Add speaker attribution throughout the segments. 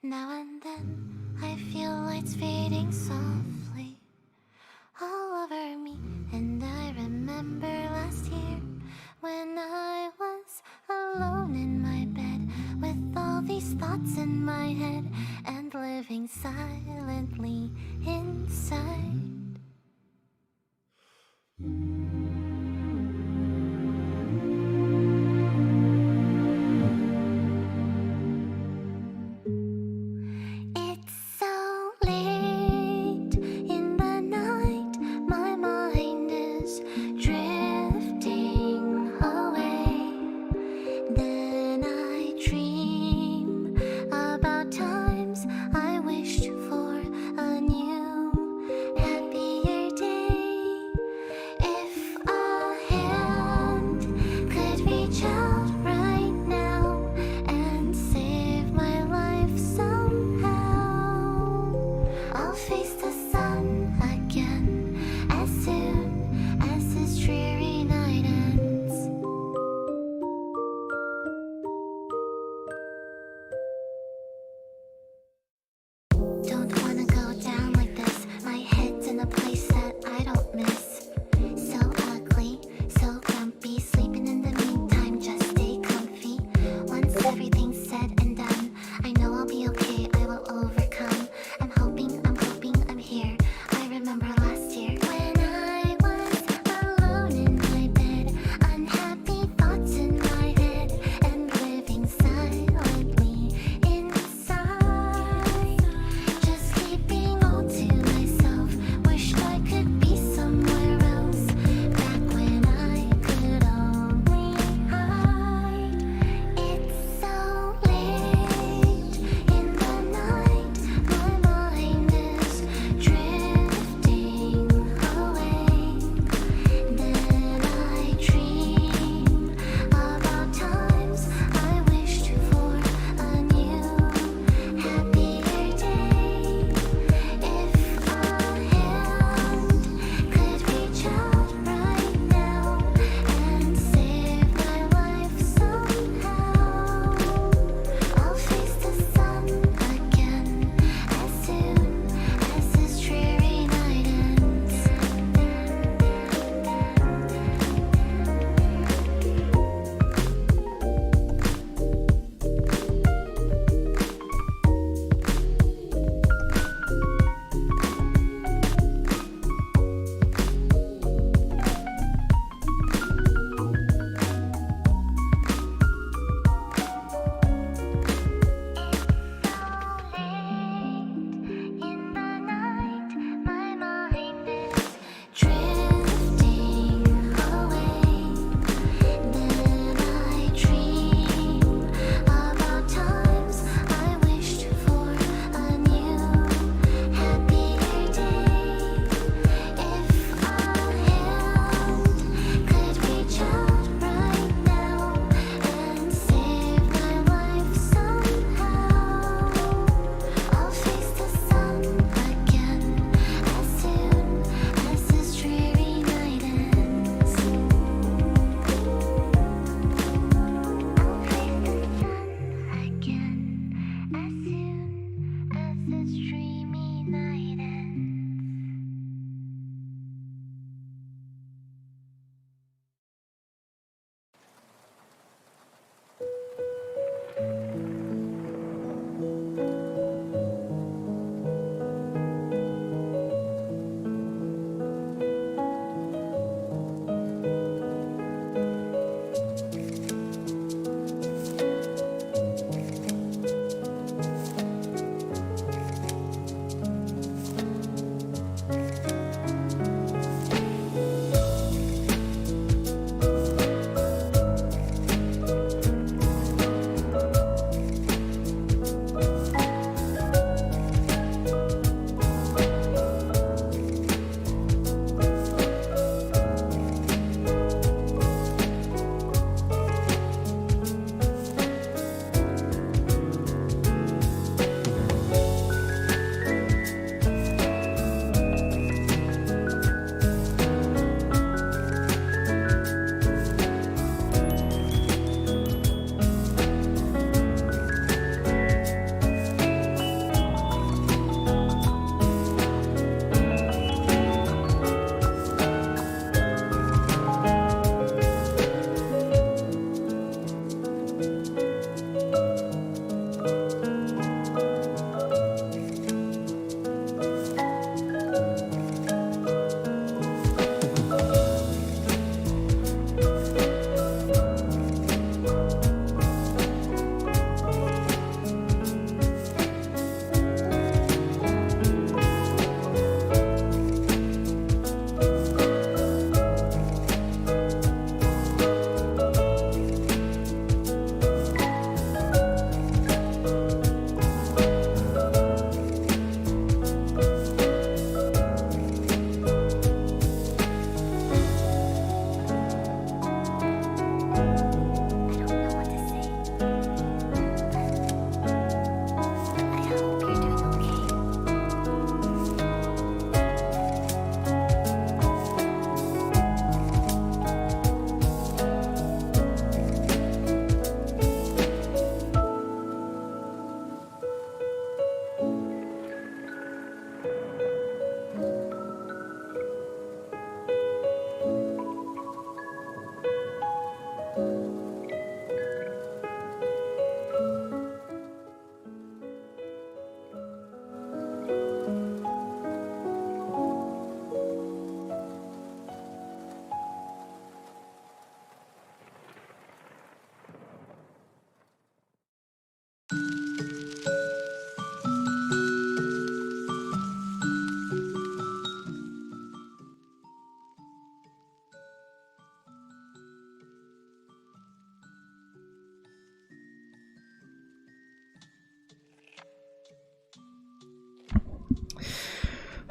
Speaker 1: Now and then I feel lights fading softly all over me, and I remember last year when I was alone in my bed with all these thoughts in my head and living silently inside. It's so late in the night, my mind is drifting away. Then I dream about times I wished for a new, happier day. If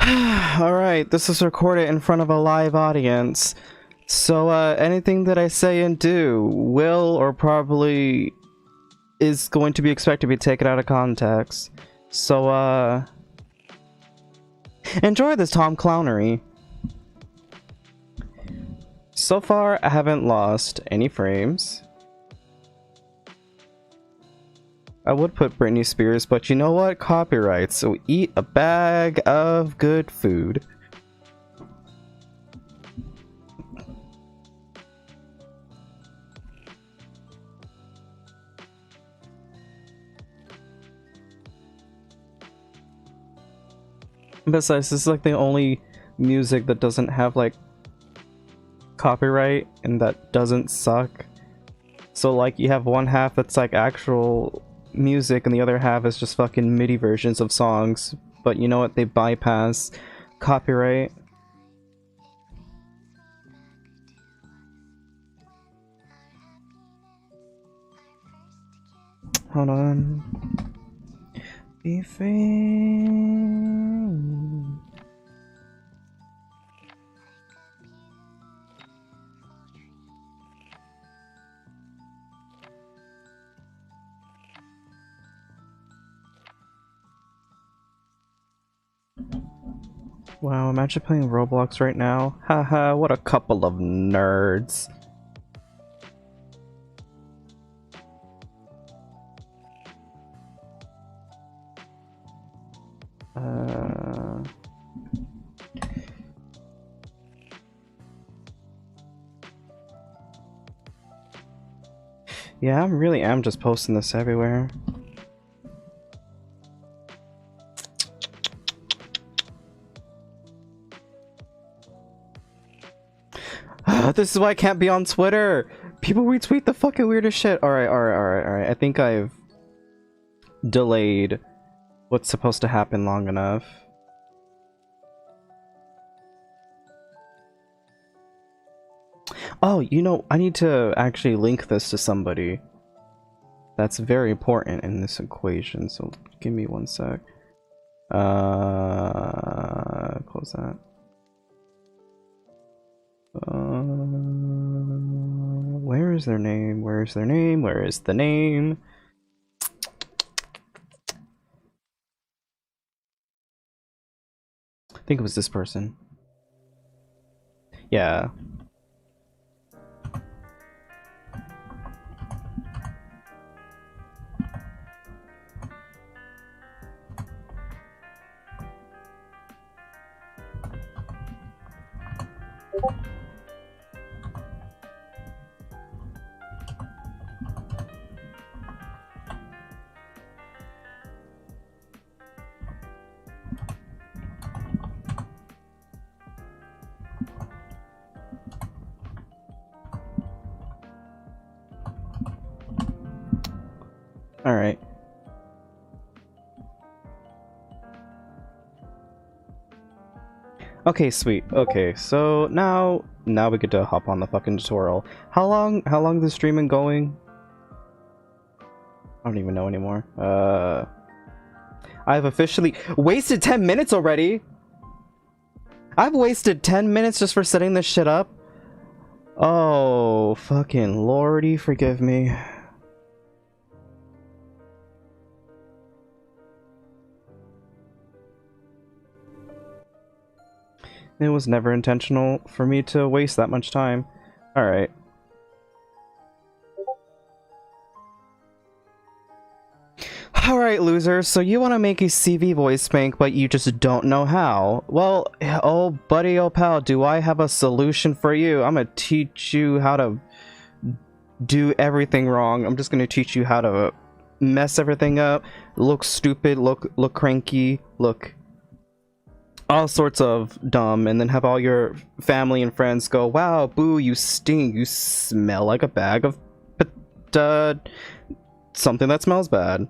Speaker 2: Alright, this is recorded in front of a live audience. So, anything that I say and do will or probably is going to be expected to be taken out of context. So, enjoy this Tom Clownery. So far, I haven't lost any frames. I would put Britney Spears, but you know what? Copyright, so eat a bag of good food. Besides, this is like the only music that doesn't have like copyright and that doesn't suck. So like you have one half that's like actual music and the other half is just fucking MIDI versions of songs, but you know what, they bypass copyright. Hold on. Be free. Wow, imagine playing Roblox right now. Haha, what a couple of nerds. Yeah, I really am just posting this everywhere. This is why I can't be on Twitter. People retweet the fucking weirdest shit. Alright. I think I've delayed what's supposed to happen long enough. Oh, you know, I need to actually link this to somebody. That's very important in this equation, so give me one sec. Close that. Where is their name? Where is their name? Where is the name? I think it was this person. Yeah. All right. Okay, sweet. Okay, so now we get to hop on the fucking tutorial. How long is the streaming going? I don't even know anymore. I've officially wasted 10 minutes already. I've wasted 10 minutes just for setting this shit up. Oh, fucking lordy, forgive me. It was never intentional for me to waste that much time. Alright. Alright, losers, so you want to make a CV voice bank, but you just don't know how. Well, oh buddy, oh pal, do I have a solution for you? I'm gonna teach you how to do everything wrong. I'm just gonna teach you how to mess everything up, look stupid, look cranky, look all sorts of dumb, and then have all your family and friends go, wow, boo, you stink, you smell like a bag of something that smells bad.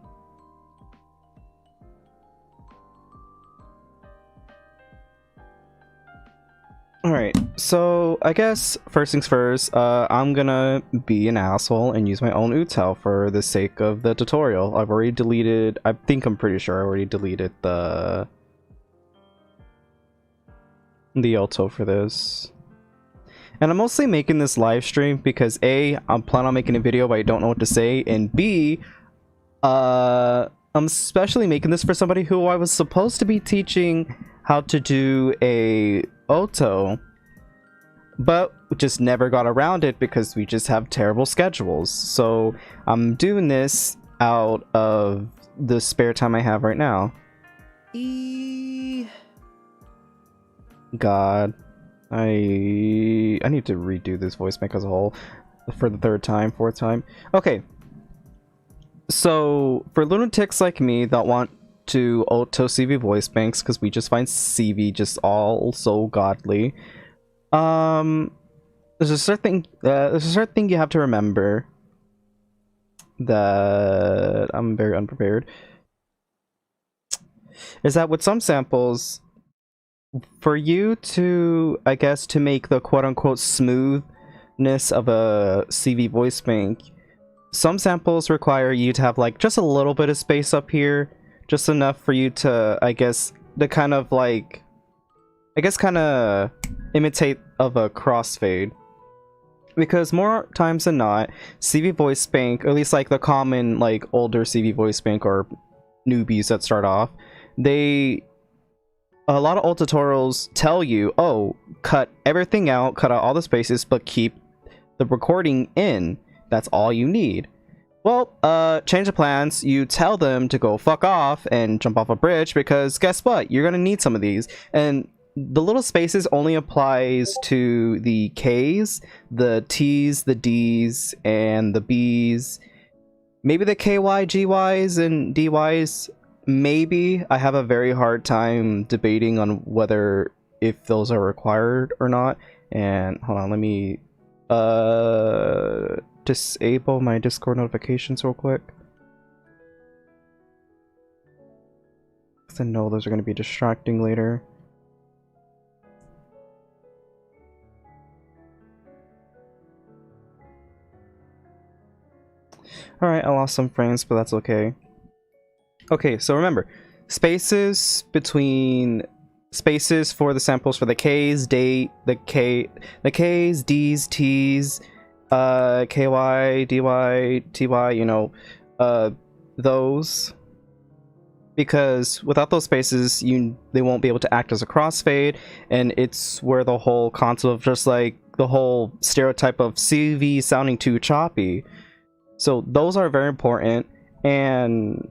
Speaker 2: Alright, so I guess first things first, I'm gonna be an asshole and use my own UTAU for the sake of the tutorial. I've already deleted, I'm pretty sure I already deleted the the alto for this. And I'm mostly making this live stream because A, I'm planning on making a video but I don't know what to say, and B, I'm especially making this for somebody who I was supposed to be teaching how to do a auto, but just never got around it because we just have terrible schedules. So I'm doing this out of the spare time I have right now. God, I need to redo this voice bank as a whole for the fourth time. Okay, so for lunatics like me that want to auto CV voice banks because we just find CV just all so godly, there's a certain thing you have to remember that I'm very unprepared. Is that with some samples, for you to, I guess, to make the quote-unquote smoothness of a CV voice bank, some samples require you to have like just a little bit of space up here, just enough for you to, I guess, to kind of like, kind of imitate of a crossfade. Because more times than not, CV voice bank, or at least like the common like older CV voice bank or newbies that start off, a lot of old tutorials tell you, oh, cut everything out, cut out all the spaces, but keep the recording in. That's all you need. Well, change of plans. You tell them to go fuck off and jump off a bridge because guess what? You're gonna need some of these. And the little spaces only applies to the K's, the T's, the D's, and the B's. Maybe the KY, GYs, and DYs. Maybe. I have a very hard time debating on whether if those are required or not. And hold on, let me disable my Discord notifications real quick, because I know those are going to be distracting later. Alright, I lost some frames, but that's okay. Okay, so remember, spaces for the samples for the K's, the K's, D's, T's, KY, DY, TY, you know, those. Because without those spaces, they won't be able to act as a crossfade, and it's where the whole concept of just like the whole stereotype of CV sounding too choppy. So those are very important, and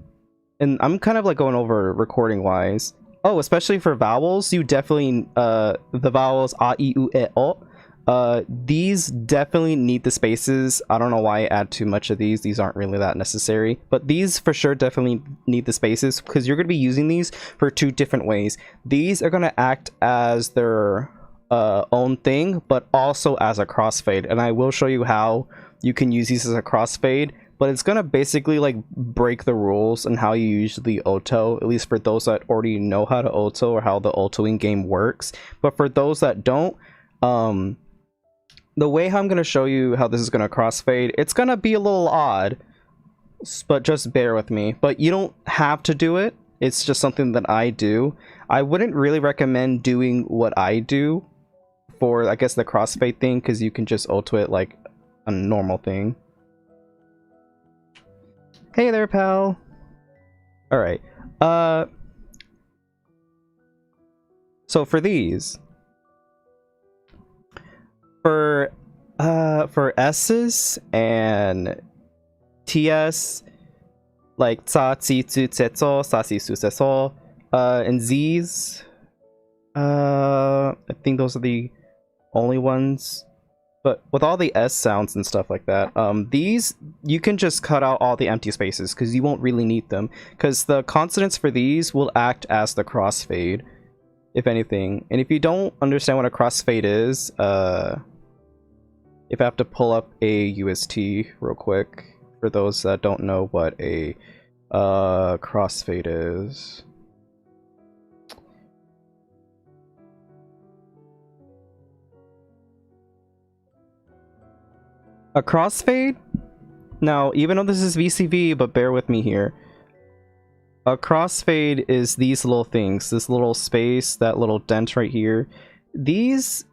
Speaker 2: I'm kind of like going over recording wise. Oh, especially for vowels, you definitely the vowels a, I, U, E, O. These definitely need the spaces. I don't know why I add too much of these. These aren't really that necessary, but these for sure definitely need the spaces because you're going to be using these for two different ways. These are going to act as their own thing, but also as a crossfade, and I will show you how you can use these as a crossfade, but it's gonna basically like break the rules and how you usually auto, at least for those that already know how to auto or how the autoing game works. But for those that don't, the way how I'm gonna show you how this is gonna crossfade, it's gonna be a little odd, but just bear with me. But you don't have to do it. It's just something that I do. I wouldn't really recommend doing what I do for, I guess, the crossfade thing, because you can just auto it like a normal thing. Hey there, pal. All right. So for these, for S's and TS, like sa, ci, tu, tsetso, sa, si, su, seso, and Z's, I think those are the only ones. But with all the S sounds and stuff like that, these, you can just cut out all the empty spaces because you won't really need them. Because the consonants for these will act as the crossfade, if anything. And if you don't understand what a crossfade is, if I have to pull up a UST real quick, for those that don't know what a crossfade is. A crossfade? Now, even though this is VCV, but bear with me here. A crossfade is these little things. This little space, that little dent right here. these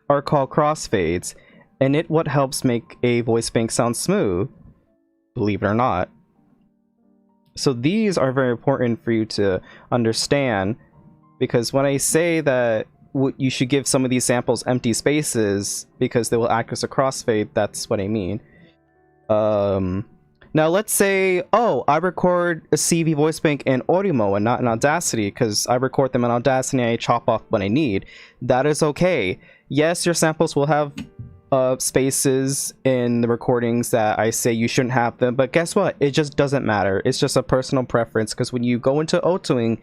Speaker 2: are called crossfades, and it what helps make a voice bank sound smooth, believe it or not. So these are very important for you to understand, because when I say that you should give some of these samples empty spaces because they will act as a crossfade, that's what I mean. Now let's say, oh, I record a CV voice bank in Audimo and not in Audacity, because I record them in Audacity and I chop off when I need. That is okay. Yes, your samples will have spaces in the recordings that I say you shouldn't have them, but guess what? It just doesn't matter. It's just a personal preference, because when you go into autoing,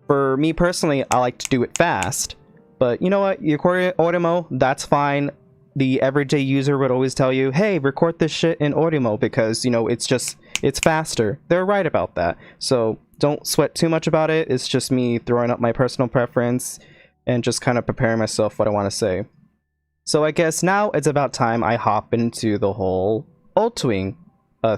Speaker 2: for me personally, I like to do it fast. But you know what? You record it in Audimo, that's fine. The everyday user would always tell you, hey, record this shit in Audimo because, you know, it's faster. They're right about that. So don't sweat too much about it. It's just me throwing up my personal preference and just kind of preparing myself what I want to say. So I guess now it's about time I hop into the whole altoing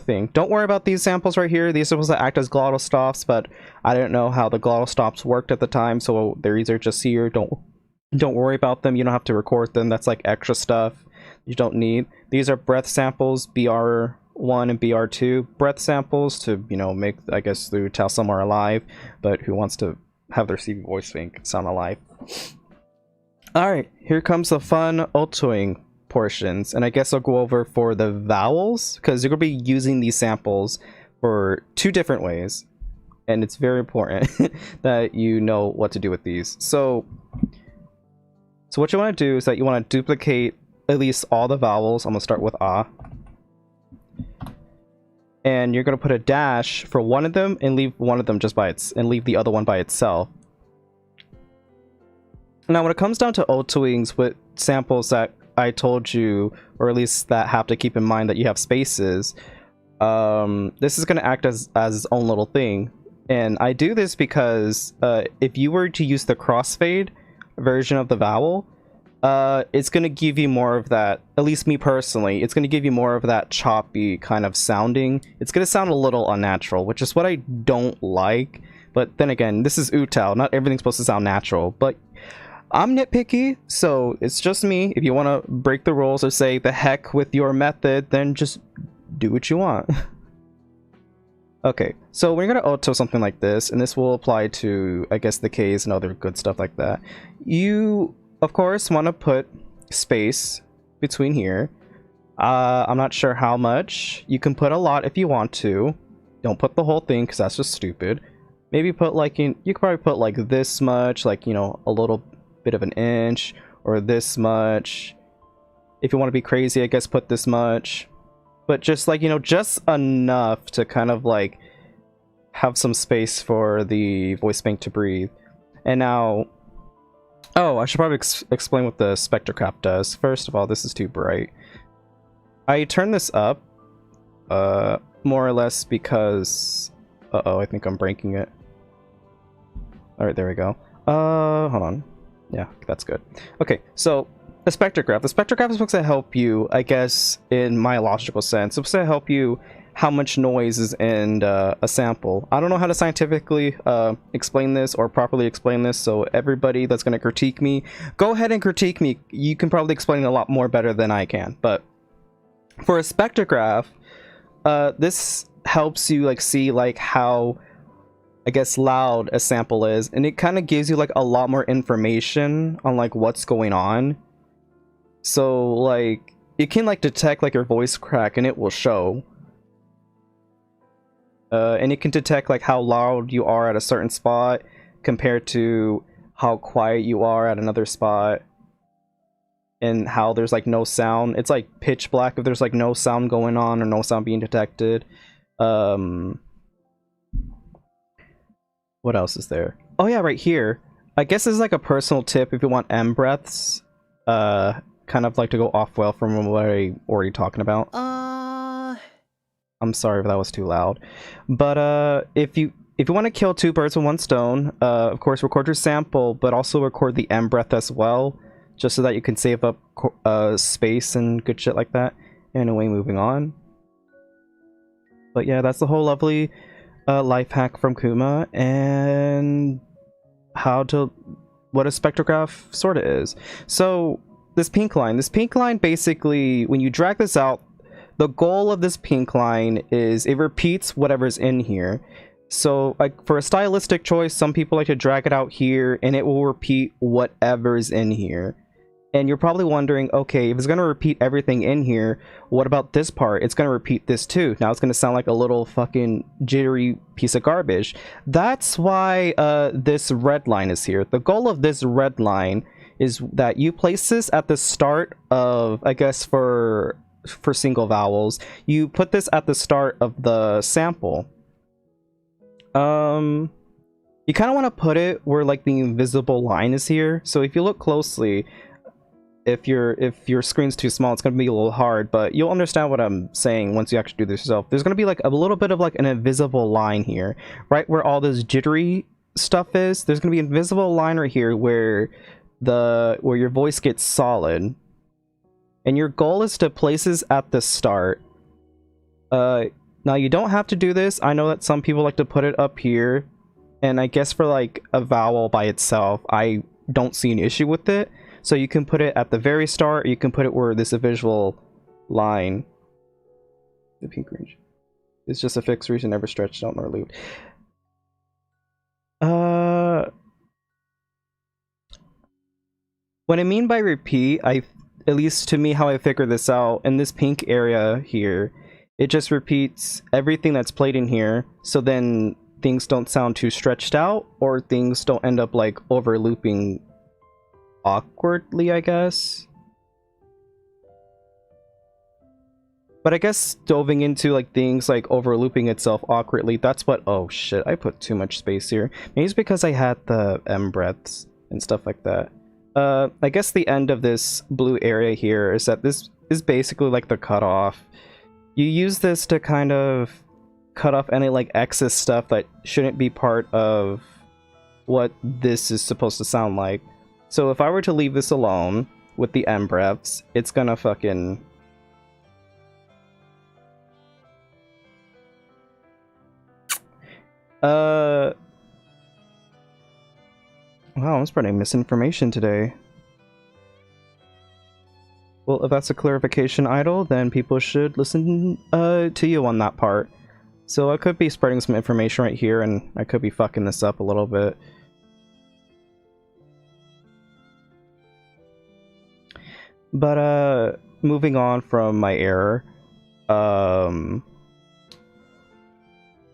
Speaker 2: thing. Don't worry about these samples right here. These are supposed to act as glottal stops, but I didn't know how the glottal stops worked at the time, so these are just here. Don't worry about them. You don't have to record them. That's like extra stuff you don't need. These are breath samples, BR1 and BR2 breath samples to, you know, make, I guess, the UTAU somewhere alive, but who wants to have their CV voice bank sound alive? Alright, here comes the fun altoing portions, and I guess I'll go over for the vowels, because you're going to be using these samples for 2 different ways, and it's very important that you know what to do with these. So what you want to do is that you want to duplicate at least all the vowels. I'm going to start with ah. And you're going to put a dash for one of them and leave one of them just by and leave the other one by itself. Now when it comes down to altoings with samples that I told you, or at least that have to keep in mind that you have spaces, this is going to act as its own little thing. And I do this because if you were to use the crossfade version of the vowel, it's going to give you more of that, at least me personally, it's going to give you more of that choppy kind of sounding. It's going to sound a little unnatural, which is what I don't like. But then again, this is UTAU, not everything's supposed to sound natural, but I'm nitpicky, so it's just me. If you want to break the rules or say the heck with your method, then just do what you want. Okay, so we're going to auto something like this, and this will apply to, I guess, the Ks and other good stuff like that. You, of course, want to put space between here. I'm not sure how much. You can put a lot if you want to. Don't put the whole thing, because that's just stupid. Maybe put like, you could probably put like this much, like, you know, a little bit of an inch, or this much. If you want to be crazy, I guess put this much. But just like, you know, just enough to kind of like have some space for the voice bank to breathe. And now, oh, I should probably explain what the spectrograph does. First of all, this is too bright. I turn this up, more or less because, uh-oh, I think I'm breaking it. Alright, there we go. Hold on. Yeah, that's good. Okay, so the spectrograph. The spectrograph is supposed to help you, I guess, in my logical sense. It's supposed to help you how much noise is in a sample. I don't know how to scientifically explain this or properly explain this, so everybody that's going to critique me, go ahead and critique me. You can probably explain it a lot more better than I can. But for a spectrograph, this helps you like see like how, I guess, loud a sample is, and it kind of gives you like a lot more information on like what's going on. So like it can like detect like your voice crack, and it will show. And it can detect like how loud you are at a certain spot compared to how quiet you are at another spot, and how there's like no sound. It's like pitch black if there's like no sound going on or no sound being detected. What else is there? Oh yeah, right here. I guess this is like a personal tip if you want M breaths. Kind of like to go off well from what I already talking about. I'm sorry if that was too loud. But if you want to kill 2 birds with 1 stone, of course record your sample, but also record the M breath as well, just so that you can save up space and good shit like that. Anyway, moving on. But yeah, that's the whole lovely life hack from Kuma, and how to what a spectrograph sort of is. So this pink line basically, when you drag this out, the goal of this pink line is it repeats whatever's in here. So like for a stylistic choice, some people like to drag it out here and it will repeat whatever's in here. And you're probably wondering, okay, if it's going to repeat everything in here, what about this part? It's going to repeat this too. Now it's going to sound like a little fucking jittery piece of garbage. That's why this red line is here. The goal of this red line is that you place this at the start of, I guess for single vowels, you put this at the start of the sample. You kind of want to put it where like the invisible line is here. So if you look closely, if your screen's too small, it's going to be a little hard, but you'll understand what I'm saying once you actually do this yourself. There's going to be like a little bit of like an invisible line here, right where all this jittery stuff is. There's going to be an invisible line right here where your voice gets solid, and your goal is to place this at the start. Now you don't have to do this. I know that some people like to put it up here, and I guess for like a vowel by itself, I don't see an issue with it. So you can put it at the very start, or you can put it where this visual line, the pink range, it's just a fixed region, never stretched out nor looped. What I mean by repeat, at least to me, how I figure this out, in this pink area here, it just repeats everything that's played in here, so then things don't sound too stretched out, or things don't end up like over looping awkwardly, I guess. But I guess delving into like things like over looping itself awkwardly, that's what— oh shit, I put too much space here. Maybe it's because I had the M breaths and stuff like that. I guess the end of this blue area here is that this is basically like the cutoff. You use this to kind of cut off any like excess stuff that shouldn't be part of what this is supposed to sound like. So if I were to leave this alone with the M breaths, it's gonna fucking— wow, I'm spreading misinformation today. Well, if that's a clarification idol, then people should listen to you on that part. So I could be spreading some information right here, and I could be fucking this up a little bit. But moving on from my error,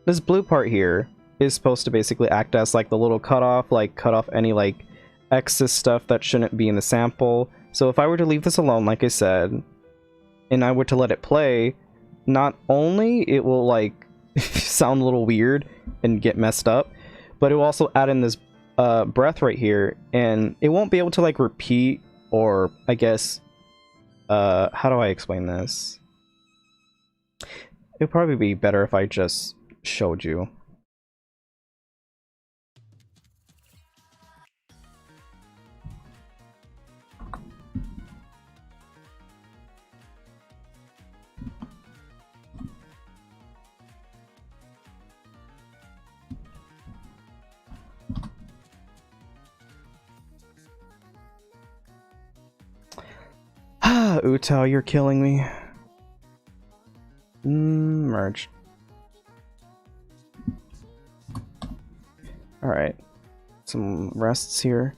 Speaker 2: this blue part here is supposed to basically act as like the little cutoff, like cut off any like excess stuff that shouldn't be in the sample. So if I were to leave this alone, like I said, and I were to let it play, not only it will like sound a little weird and get messed up, but it will also add in this breath right here, and it won't be able to like repeat, or I guess how do I explain this? It'd probably be better if I just showed you. UTAU, you're killing me. Merge. Alright. Some rests here.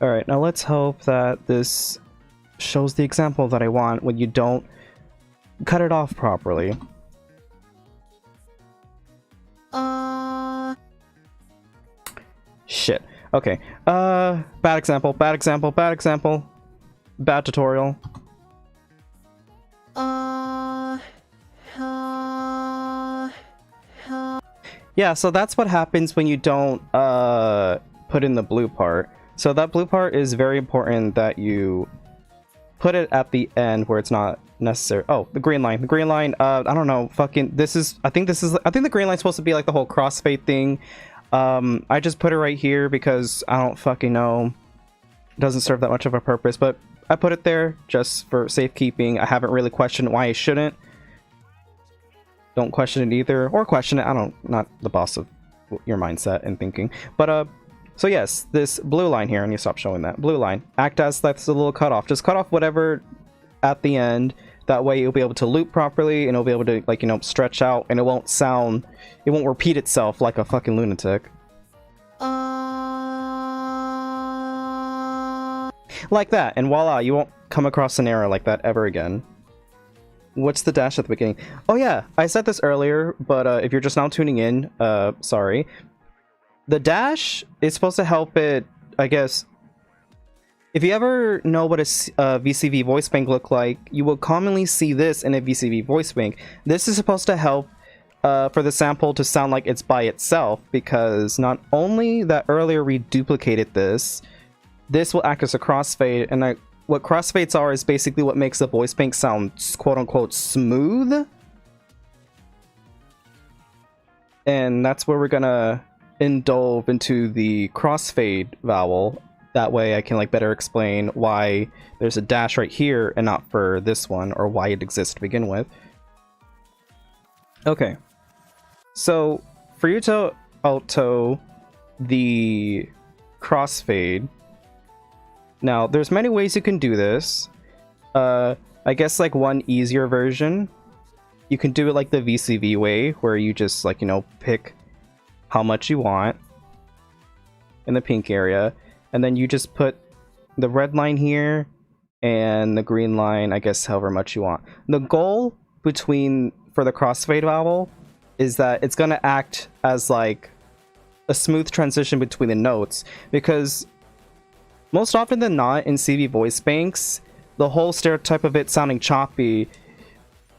Speaker 2: Alright, now let's hope that this shows the example that I want when you don't cut it off properly. Shit. Okay. Bad example, bad example, bad example. Bad tutorial. Yeah, so that's what happens when you don't put in the blue part. So that blue part is very important that you put it at the end where it's not necessary. Oh, the green line. The green line, I don't know, fucking this is— I think the green line's supposed to be like the whole crossfade thing. I just put it right here because I don't fucking know. It doesn't serve that much of a purpose, but I put it there just for safekeeping. I haven't really questioned why I shouldn't. Don't question it either, or question it. I don't— not the boss of your mindset and thinking. But So yes, this blue line here, I need to stop showing that. Blue line, act as that's the little cutoff. Just cut off whatever at the end. That way you'll be able to loop properly and it'll be able to, like, you know, stretch out and it won't repeat itself like a fucking lunatic. Like that, and voila, you won't come across an error like that ever again. What's the dash at the beginning? Oh yeah, I said this earlier, but if you're just now tuning in, sorry. The dash is supposed to help it, I guess. If you ever know what a VCV voice bank look like, you will commonly see this in a VCV voice bank. This is supposed to help for the sample to sound like it's by itself, because not only that earlier we duplicated this will act as a crossfade, and what crossfades are is basically what makes the voice bank sound quote-unquote smooth. And that's where we're gonna indulge into the crossfade vowel. That way I can like better explain why there's a dash right here and not for this one, or why it exists to begin with. Okay, so for you to alto the crossfade, now there's many ways you can do this. I guess like one easier version, you can do it like the VCV way, where you just like, you know, pick how much you want in the pink area, and then you just put the red line here and the green line, I guess however much you want. The goal for the crossfade vowel is that it's gonna act as like a smooth transition between the notes, because most often than not in CV voice banks, the whole stereotype of it sounding choppy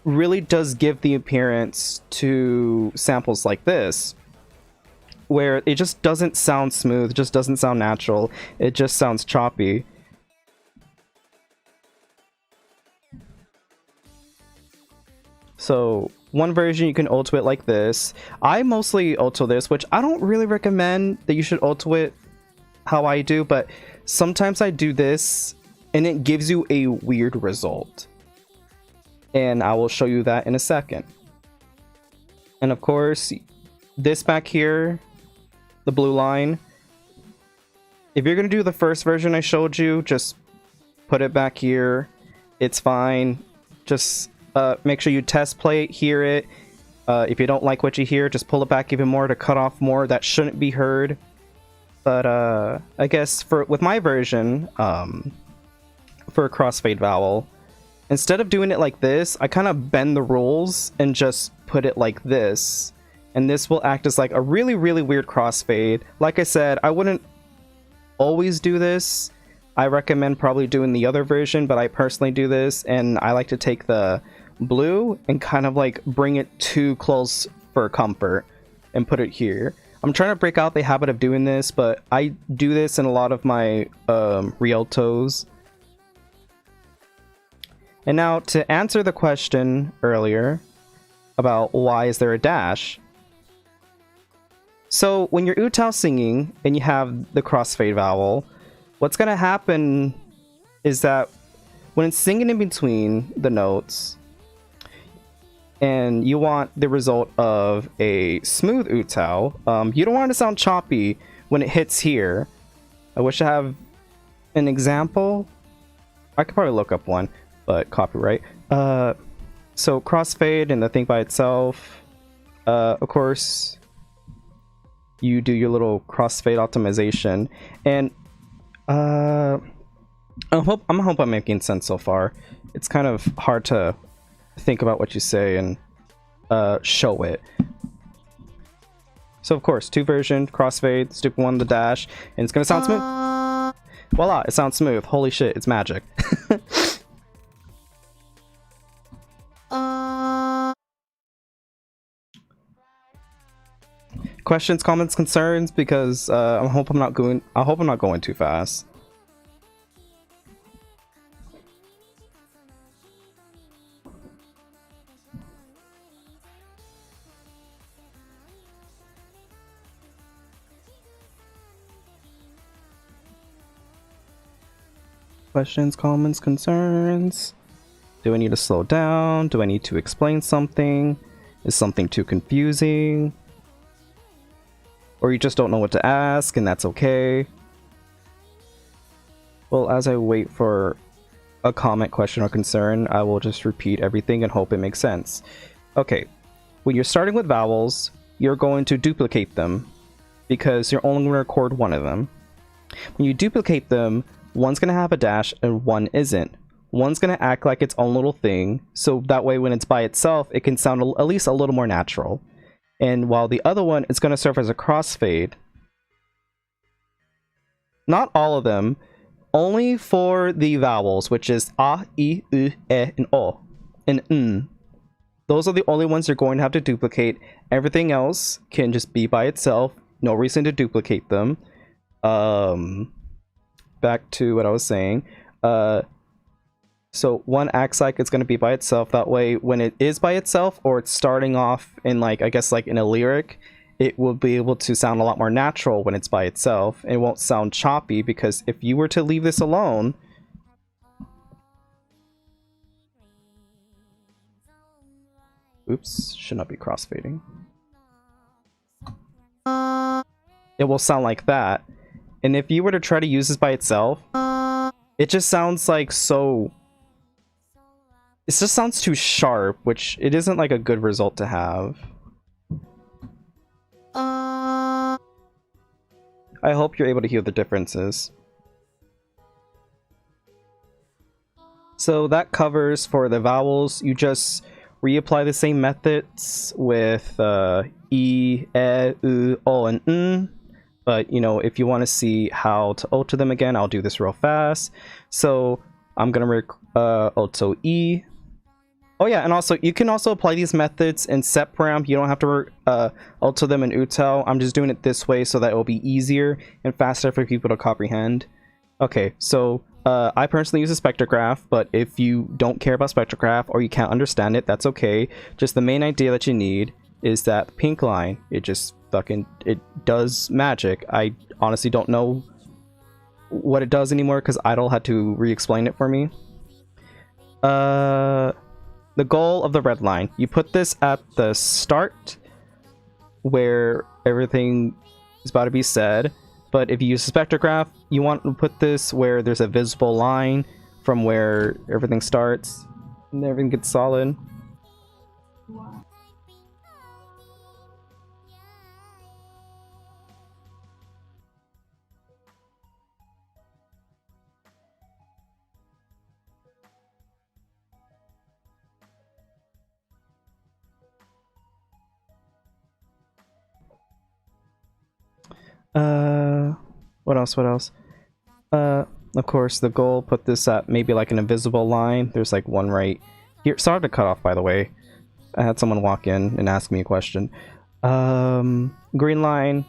Speaker 2: really does give the appearance to samples like this, where it just doesn't sound smooth, just doesn't sound natural, it just sounds choppy. So one version you can alto it like this. I mostly alto this, which I don't really recommend that you should alto it how I do, but sometimes I do this and it gives you a weird result. And I will show you that in a second. And of course, this back here, the blue line, if you're going to do the first version I showed you, just put it back here. It's fine. Just make sure you test play it, hear it. If you don't like what you hear, just pull it back even more to cut off more that shouldn't be heard. But I guess with my version, for a crossfade vowel, instead of doing it like this, I kind of bend the rules and just put it like this. And this will act as like a really, really weird crossfade. Like I said, I wouldn't always do this. I recommend probably doing the other version, but I personally do this, and I like to take the blue and kind of like bring it too close for comfort and put it here. I'm trying to break out the habit of doing this, but I do this in a lot of my rialtos. And now to answer the question earlier about why is there a dash. So when you're UTAU singing and you have the crossfade vowel, what's going to happen is that when it's singing in between the notes and you want the result of a smooth UTAU, you don't want it to sound choppy when it hits here. I wish I have an example. I could probably look up one, but copyright. So crossfade and the thing by itself, of course, you do your little crossfade optimization, and I hope I'm making sense so far. It's kind of hard to think about what you say and show it. So of course, two version, crossfade, stupid one, the dash, and it's gonna sound smooth. Voila, it sounds smooth. Holy shit, it's magic. Questions, comments, concerns? Because I hope I'm not going too fast. Questions, comments, concerns? Do I need to slow down? Do I need to explain something? Is something too confusing? Or you just don't know what to ask, and that's okay. Well, as I wait for a comment, question, or concern, I will just repeat everything and hope it makes sense. Okay, when you're starting with vowels, you're going to duplicate them because you're only going to record one of them. When you duplicate them, one's going to have a dash and one isn't. One's going to act like its own little thing, so that way when it's by itself, it can sound at least a little more natural. And while the other one is going to serve as a crossfade. Not all of them, only for the vowels, which is a, I, U, E, and O, and N. Those are the only ones you're going to have to duplicate. Everything else can just be by itself. No reason to duplicate them. Back to what I was saying. So one acts like it's going to be by itself. That way, when it is by itself, or it's starting off in like, I guess like in a lyric, it will be able to sound a lot more natural when it's by itself. It won't sound choppy, because if you were to leave this alone, oops, should not be crossfading. It will sound like that. And if you were to try to use this by itself, it just sounds like so... It just sounds too sharp, which it isn't like a good result to have. I hope you're able to hear the differences. So that covers for the vowels. You just reapply the same methods with E, U, O, and N. But, you know, if you want to see how to alter them again, I'll do this real fast. So I'm going to alter E. Oh yeah, and also you can also apply these methods in SEPRAM. You don't have to alter them in UTAU. I'm just doing it this way so that it will be easier and faster for people to comprehend. Okay, so I personally use a spectrograph, but if you don't care about spectrograph or you can't understand it, that's okay. Just the main idea that you need is that pink line. It just fucking, it does magic. I honestly don't know what it does anymore because Idol had to re-explain it for me. The goal of the red line. You put this at the start where everything is about to be said, but if you use a spectrograph, you want to put this where there's a visible line from where everything starts and everything gets solid.
Speaker 3: Wow.
Speaker 2: What else? Of course, the goal, put this at maybe like an invisible line. There's like one right here. Sorry to cut off, by the way. I had someone walk in and ask me a question. Green line.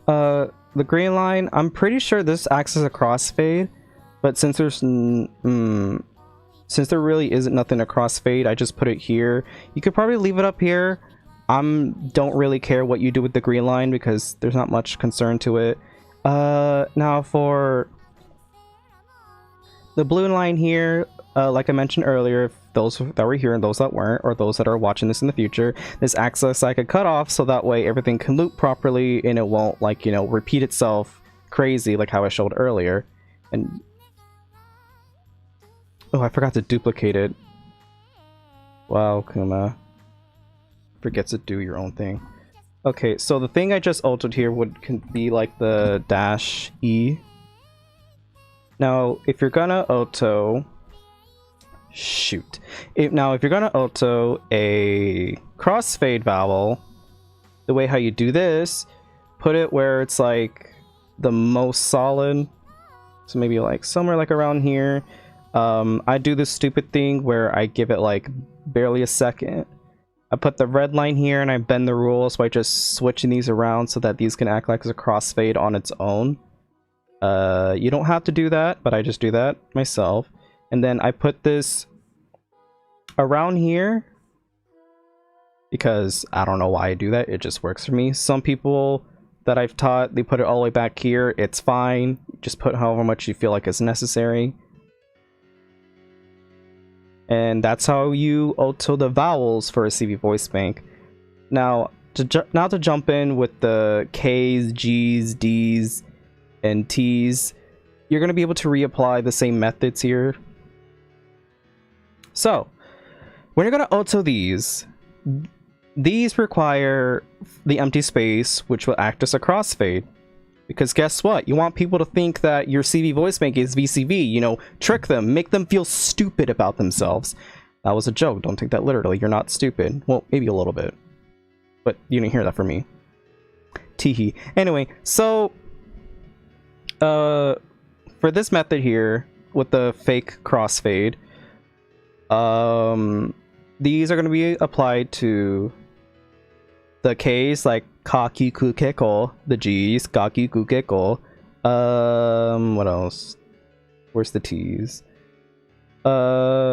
Speaker 2: The green line, I'm pretty sure this acts as a crossfade, but since there's since there really isn't nothing to crossfade, I just put it here. You could probably leave it up here. Don't really care what you do with the green line because there's not much concern to it. Now for the blue line here, like I mentioned earlier, those that were here and those that weren't, or those that are watching this in the future, this acts as like a cutoff, so that way everything can loop properly and it won't, like, you know, repeat itself crazy like how I showed earlier. And oh, I forgot to duplicate it. Wow, Kuma forgets to do your own thing. Okay, so the thing I just altered here can be like the dash E. Now, if you're gonna auto, if you're gonna auto a crossfade vowel, the way how you do this, put it where it's like the most solid. So maybe like somewhere like around here. I do this stupid thing where I give it like barely a second. I put the red line here and I bend the rules by just switching these around so that these can act like a crossfade on its own. You don't have to do that, but I just do that myself. And then I put this around here because I don't know why I do that. It just works for me. Some people that I've taught, they put it all the way back here. It's fine. Just put however much you feel like is necessary. And that's how you auto the vowels for a CV voice bank. Now to jump in with the K's, G's, D's, and T's, you're going to be able to reapply the same methods here. So when you're going to auto these require the empty space, which will act as a crossfade. Because guess what? You want people to think that your CV voice bank is VCV, you know, trick them, make them feel stupid about themselves. That was a joke, don't take that literally, you're not stupid. Well, maybe a little bit. But you didn't hear that from me. Teehee. Anyway, so for this method here, with the fake crossfade, these are going to be applied to the K's, like kaki kukeko, the G's, kaki kukeko. What else? Where's the T's? The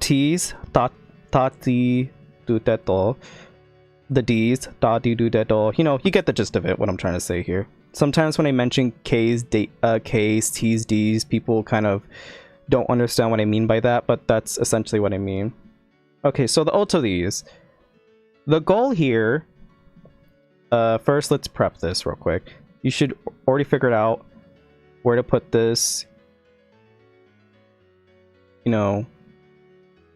Speaker 2: T's, tati duteto. The D's, tati duteto. You know, you get the gist of it, what I'm trying to say here. Sometimes when I mention K's, T's, D's, people kind of don't understand what I mean by that, but that's essentially what I mean. Okay, so the auto these. The goal here, first let's prep this real quick. You should already figure out where to put this. You know,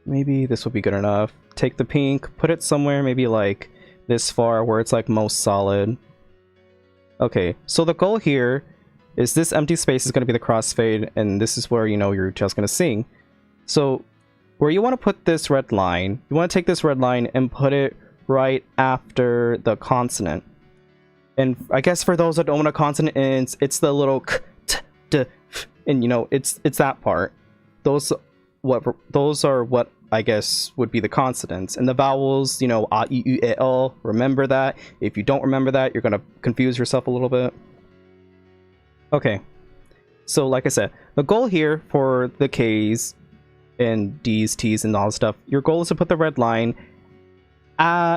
Speaker 2: maybe this will be good enough. Take the pink, put it somewhere maybe like this far where it's like most solid. Okay, so the goal here is this empty space is going to be the crossfade, and this is where, you know, you're just going to sing. So where you want to put this red line, you want to take this red line and put it right after the consonant. And I guess for those that don't know what a consonant is, it's the little k, t, d, f, and you know, it's that part. Those are what I guess would be the consonants, and the vowels, you know, a, I, U, E, L. Remember that. If you don't remember that, you're gonna confuse yourself a little bit. Okay, so like I said, the goal here for the K's and D's, T's, and all that stuff, your goal is to put the red line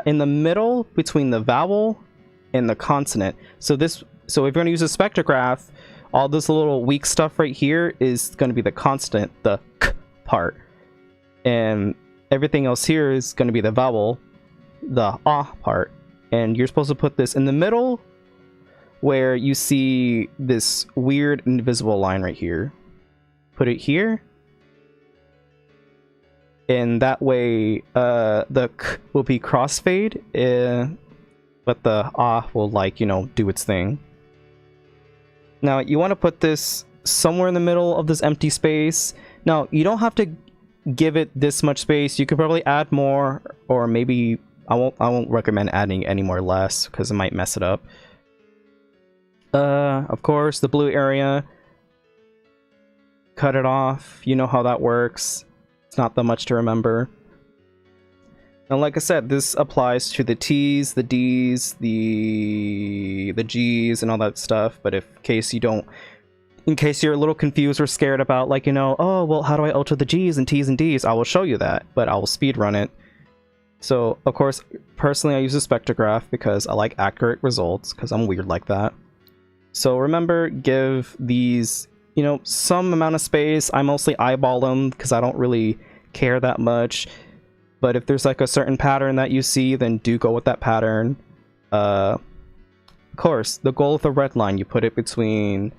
Speaker 2: in the middle between the vowel and the consonant. So if you're going to use a spectrograph, all this little weak stuff right here is going to be the consonant, the k part, and everything else here is going to be the vowel, the ah part. And you're supposed to put this in the middle where you see this weird invisible line right here. Put it here. And that way, the k will be crossfade, but the ah will, like, you know, do its thing. Now, you want to put this somewhere in the middle of this empty space. Now, you don't have to give it this much space. You could probably add more, or maybe I won't recommend adding any more less because it might mess it up. Of course, the blue area. Cut it off. You know how that works. Not that much to remember. And like I said, this applies to the T's, the D's, the G's, and all that stuff. But in case you're a little confused or scared about, like, you know, oh well, how do I alter the G's and T's and D's? I will show you that, but I will speed run it. So of course, personally, I use a spectrograph because I like accurate results because I'm weird like that. So remember, give these, you know, some amount of space. I mostly eyeball them because I don't really care that much. But if there's like a certain pattern that you see, then do go with that pattern. Of course, the goal of the red line, you put it between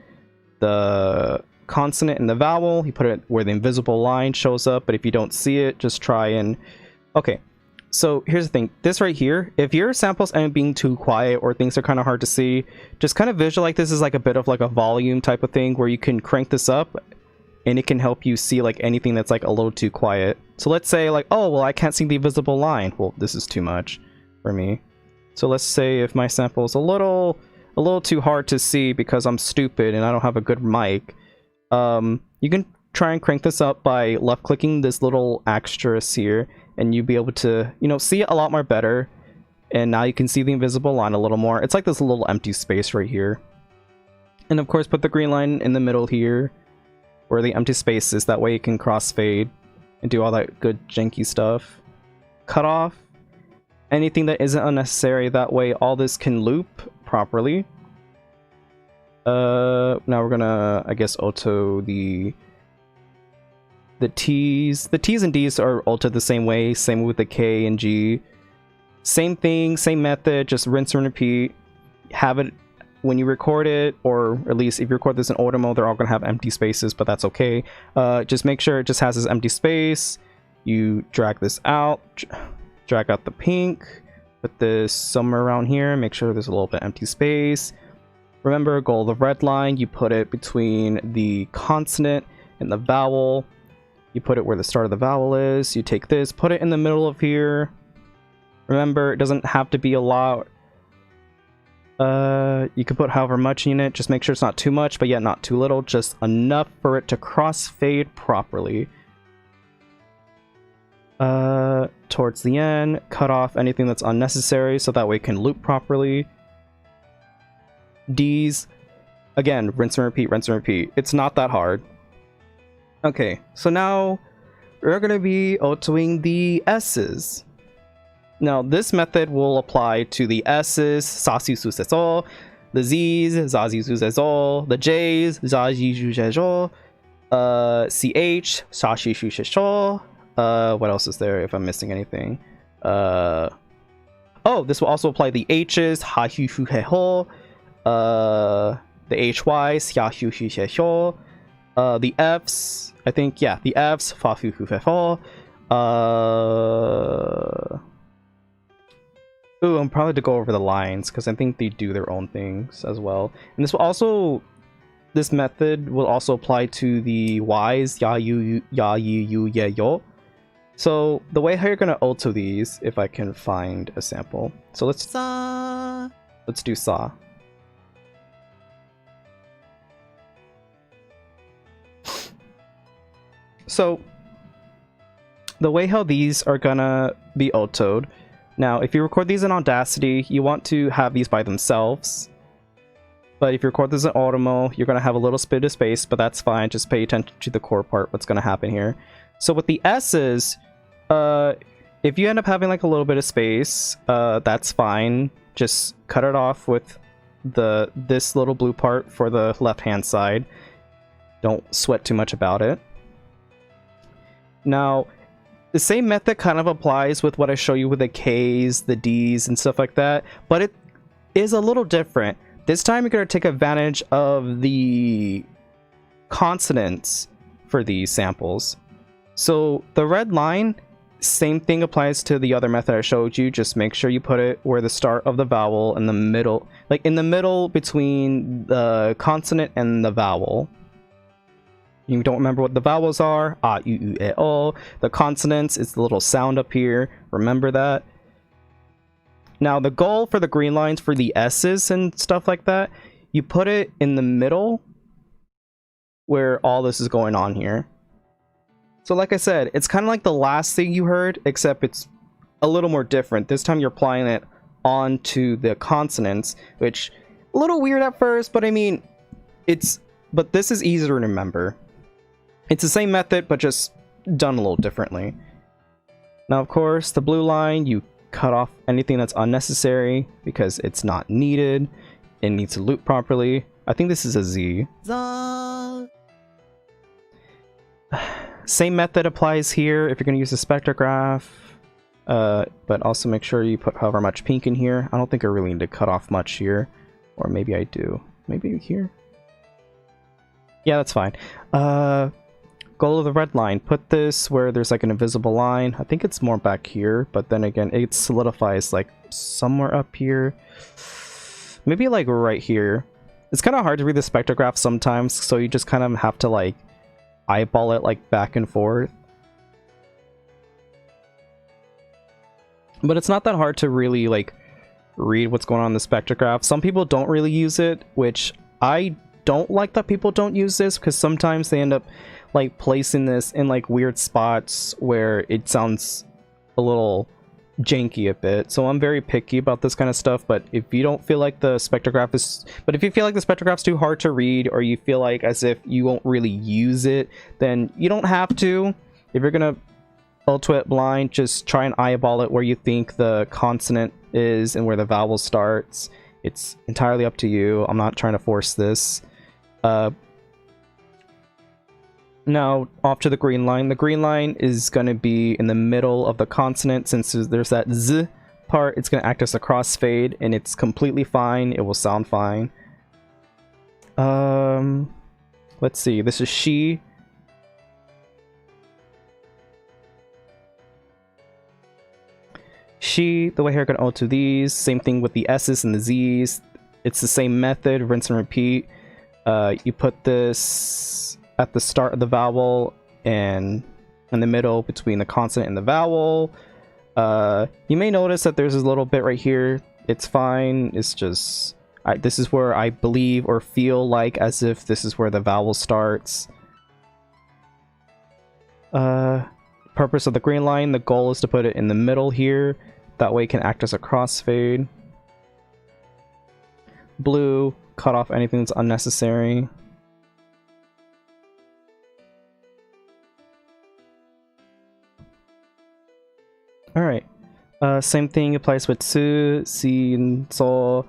Speaker 2: the consonant and the vowel. You put it where the invisible line shows up. But if you don't see it, just try and... Okay, so here's the thing. This right here, if your samples end up being too quiet or things are kind of hard to see, just kind of visualize this as like a bit of like a volume type of thing where you can crank this up and it can help you see like anything that's like a little too quiet. So let's say like, oh, well, I can't see the invisible line. Well, this is too much for me. So let's say if my sample is a little too hard to see because I'm stupid and I don't have a good mic, you can try and crank this up by left clicking this little asterisk here, and you'll be able to, you know, see it a lot more better. And now you can see the invisible line a little more. It's like this little empty space right here. And of course, put the green line in the middle here where the empty space is. That way you can crossfade and do all that good janky stuff. Cut off anything that isn't unnecessary. That way all this can loop properly. Now we're gonna, I guess, auto the The T's and D's are altered the same way, same with the K and G. Same thing, same method, just rinse and repeat. Have it when you record it, or at least if you record this in auto mode, they're all gonna have empty spaces, but that's okay. Just make sure it just has this empty space. You drag this out, drag out the pink, put this somewhere around here, make sure there's a little bit empty space. Remember, goal of the red line, you put it between the consonant and the vowel. You put it where the start of the vowel is. You take this, put it in the middle of here. Remember, it doesn't have to be a lot. You can put however much in it. Just make sure it's not too much, but yet not too little. Just enough for it to crossfade properly. Towards the end, cut off anything that's unnecessary so that way it can loop properly. D's, again, rinse and repeat, rinse and repeat. It's not that hard. Okay, so now we're going to be autoing the S's. Now, this method will apply to the S's, sasu su seso, the Z's, zazi su seso, the J's, zaji ju jejo, CH, sashi shu shesho. What else is there if I'm missing anything? Oh, this will also apply the H's, ha hu hu he ho, the HY's, xia hu hu he ho, the F's, I think, yeah, the F's, fa fu hu fe ho. Ooh, I'm probably to go over the lines because I think they do their own things as well. And this method will also apply to the Y's, ya yu yu ye yo. So the way how you're gonna alto these, if I can find a sample. So let's do sa. So the way how these are gonna be autoed. Now, if you record these in Audacity, you want to have these by themselves. But if you record this in Automo, you're going to have a little bit of space, but that's fine. Just pay attention to the core part, what's going to happen here. So with the S's, if you end up having like a little bit of space, that's fine. Just cut it off with this little blue part for the left-hand side. Don't sweat too much about it. Now, the same method kind of applies with what I show you with the K's, the D's, and stuff like that, but it is a little different. This time you're going to take advantage of the consonants for these samples. So the red line, same thing applies to the other method I showed you. Just make sure you put it where the start of the vowel in the middle, like in the middle between the consonant and the vowel. You don't remember what the vowels are, a, u, u, e, o. The consonants is the little sound up here. Remember that. Now, the goal for the green lines for the S's and stuff like that, you put it in the middle where all this is going on here. So like I said, it's kind of like the last thing you heard, except it's a little more different. This time you're applying it onto the consonants, which a little weird at first, but I mean, but this is easier to remember. It's the same method, but just done a little differently. Now, of course, the blue line, you cut off anything that's unnecessary because it's not needed. It needs to loop properly. I think this is a Z. Same method applies here if you're going to use a spectrograph. But also make sure you put however much pink in here. I don't think I really need to cut off much here. Or maybe I do. Maybe here? Yeah, that's fine. Goal of the red line. Put this where there's like an invisible line. I think it's more back here, but then again, it solidifies like somewhere up here. Maybe like right here. It's kind of hard to read the spectrograph sometimes, so you just kind of have to like eyeball it like back and forth. But it's not that hard to really like read what's going on in the spectrograph. Some people don't really use it, which I don't like that people don't use this, because sometimes they end up like placing this in like weird spots where it sounds a little janky a bit. So I'm very picky about this kind of stuff. But if you don't feel like the spectrograph is too hard to read, or you feel like as if you won't really use it, then you don't have to. If you're gonna alto it blind, just try and eyeball it where you think the consonant is and where the vowel starts. It's entirely up to you. I'm not trying to force this. Now, off to the green line. The green line is going to be in the middle of the consonant. Since there's that Z part, it's going to act as a crossfade, and it's completely fine. It will sound fine. Let's see. This is she. She, the way here, going to alter these. Same thing with the S's and the Z's. It's the same method, rinse and repeat. You put this at the start of the vowel and in the middle between the consonant and the vowel. You may notice that there's a little bit right here. It's fine. It's just... this is where I believe or feel like as if this is where the vowel starts. Purpose of the green line, the goal is to put it in the middle here. That way it can act as a crossfade. Blue, cut off anything that's unnecessary. Alright. Same thing applies with su, si, and so.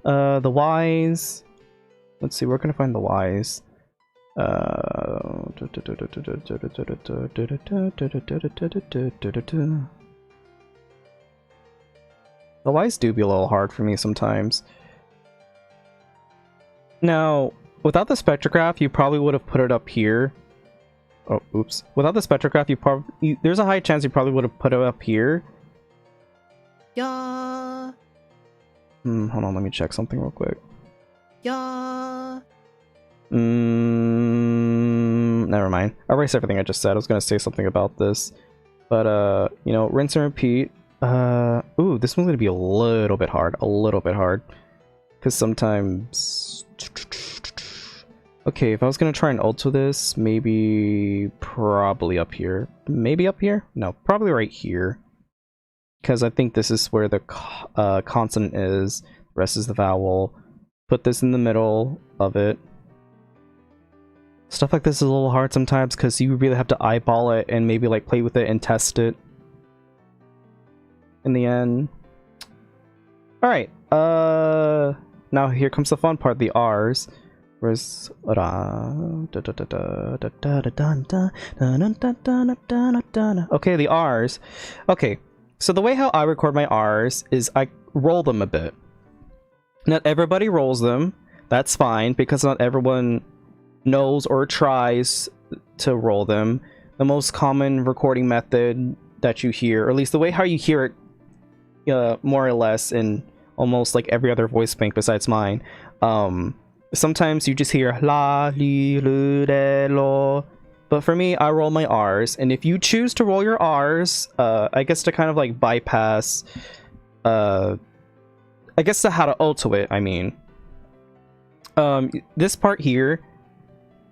Speaker 2: The Y's. Let's see, where can I find the Y's? The Y's do be a little hard for me sometimes. Now, without the spectrograph, you probably would have put it up here. Oh, oops. Without the spectrograph, there's a high chance you probably would have put it up here.
Speaker 4: Yeah.
Speaker 2: Hold on, let me check something real quick.
Speaker 4: Yeah.
Speaker 2: Never mind. I erased everything I just said. I was gonna say something about this, but you know, rinse and repeat. Ooh, this one's gonna be a little bit hard. Because sometimes... Okay, if I was gonna try and alter this, maybe... probably up here. Maybe up here? No, probably right here. Because I think this is where the consonant is. The rest is the vowel. Put this in the middle of it. Stuff like this is a little hard sometimes because you really have to eyeball it and maybe like play with it and test it. In the end. Alright, now here comes the fun part, the R's. Where's... Okay, the R's. Okay, so the way how I record my R's is I roll them a bit. Not everybody rolls them. That's fine, because not everyone knows or tries to roll them. The most common recording method that you hear, or at least the way how you hear it more or less in almost like every other voice bank besides mine, sometimes you just hear la, li, lu, de, lo. But for me, I roll my R's, and if you choose to roll your R's, I guess to kind of like bypass, I guess to how to alto it, I mean. This part here,